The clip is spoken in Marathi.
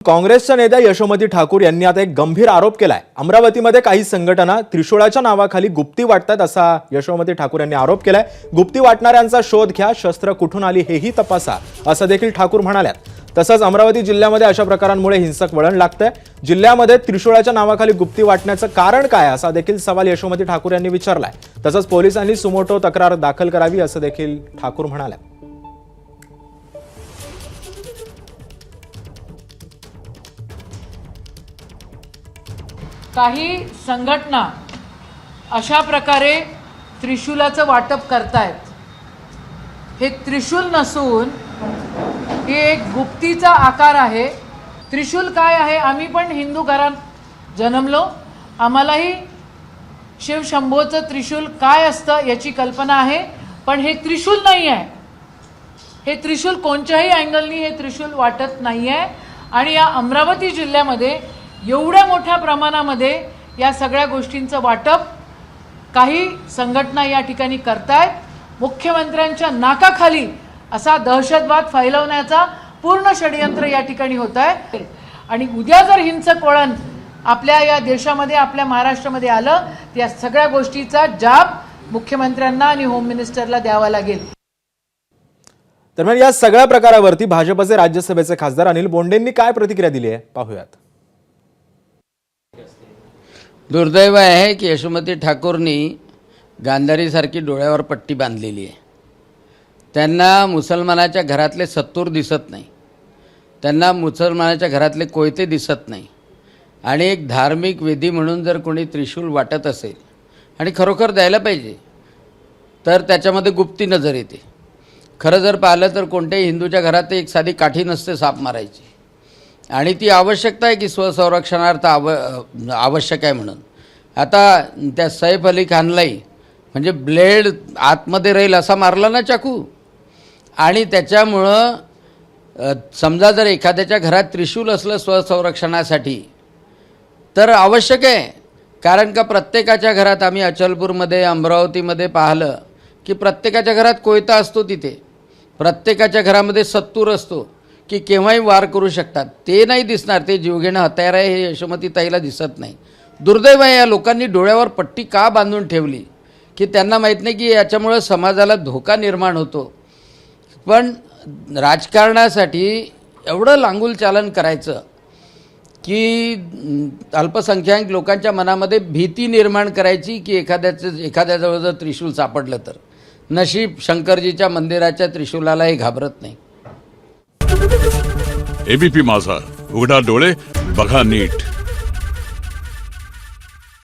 काँग्रेसच्या नेत्या यशोमती ठाकूर यांनी आता एक गंभीर आरोप केलाय। अमरावतीमध्ये काही संघटना त्रिशूळाच्या नावाखाली गुप्ती वाटतात असा यशोमती ठाकूर यांनी आरोप केलाय। गुप्ती वाटणाऱ्यांचा शोध घ्या, शस्त्र कुठून आली हेही तपासा असं देखील ठाकूर म्हणाल्यात। तसंच अमरावती जिल्ह्यामध्ये अशा प्रकारांमुळे हिंसक वळण लागतंय। जिल्ह्यामध्ये त्रिशूळाच्या नावाखाली गुप्ती वाटण्याचं कारण काय असा देखील सवाल यशोमती ठाकूर यांनी विचारलाय। तसंच पोलिसांनी सुमोटो तक्रार दाखल करावी असं देखील ठाकूर म्हणाले। काही संघटना अशा प्रकारे त्रिशूलाचं वाटप करतायत। हे त्रिशूल नसून हे एक गुप्तीचा आकार आहे। त्रिशूल काय आहे? आम्ही पण हिंदू घरात जन्मलो, आम्हालाही शिवशंभोचं त्रिशूल काय असतं याची कल्पना आहे, पण हे त्रिशूल नाही आहे। हे त्रिशूल कोणत्याही अँगलनी हे त्रिशूल वाटत नाही आहे। आणि या अमरावती जिल्ह्यामध्ये एवढ्या मोठ्या प्रमाणामध्ये या सगळ्या गोष्टींचं वाटप काही संघटना या ठिकाणी करतायत। मुख्यमंत्र्यांच्या नाकाखाली असा दहशतवाद फैलवण्याचा पूर्ण षडयंत्र या ठिकाणी होत आहे। आणि उद्या जर हिंसक वळण आपल्या या देशामध्ये, आपल्या महाराष्ट्रामध्ये आलं, त्या सगळ्या गोष्टीचा जाब मुख्यमंत्र्यांना आणि होम मिनिस्टरला द्यावा लागेल। दरम्यान या सगळ्या प्रकारावरती भाजपचे राज्यसभेचे खासदार अनिल बोंडेंनी काय प्रतिक्रिया दिली आहे पाहूयात। दुर्दैव आहे की यशोमती ठाकूरनी गांधारीसारखी डोळ्यावर पट्टी बांधलेली आहे। त्यांना मुसलमानाच्या घरातले सत्तूर दिसत नाही, त्यांना मुसलमानाच्या घरातले कोयते दिसत नाही। आणि एक धार्मिक विधी म्हणून जर कोणी त्रिशूल वाटत असेल आणि खरोखर द्यायला पाहिजे तर त्याच्यामध्ये गुप्ती नजर येते। खरं जर पाहिलं तर कोणत्याही हिंदूच्या घरात एक साधी काठी नसते साप मारायची, आणि ती आवश्यकता आहे की स्वसंरक्षणार्थ आवश्यक आहे म्हणून। आता त्या सैफ अली खानलाही म्हणजे ब्लेड आतमध्ये राहील असा मारला ना चाकू, आणि त्याच्यामुळं समजा जर एखाद्याच्या घरात त्रिशूल असलं स्वसंरक्षणासाठी तर आवश्यक आहे। कारण का प्रत्येकाच्या घरात, आम्ही अचलपूरमध्ये अमरावतीमध्ये पाहिलं की प्रत्येकाच्या घरात कोयता असतो, तिथे प्रत्येकाच्या घरामध्ये सत्तूर असतो की केव्हाही वार करू शकतात। ते नाही दिसणार, ते जीवघेणं हत्यार आहे हे यशोमती ताईला दिसत नाही। दुर्दैव आहे, या लोकांनी डोळ्यावर पट्टी का बांधून ठेवली की त्यांना माहीत नाही की याच्यामुळे समाजाला धोका निर्माण होतो। पण राजकारणासाठी एवढं लांगुल चालन करायचं की अल्पसंख्याक लोकांच्या मनामध्ये भीती निर्माण करायची की एखाद्याजवळ जर त्रिशूल सापडलं तर। नशीब शंकरजीच्या मंदिराच्या त्रिशूलालाही घाबरत नाही। एबीपी माझा, उघडा डोळे बघा नीट।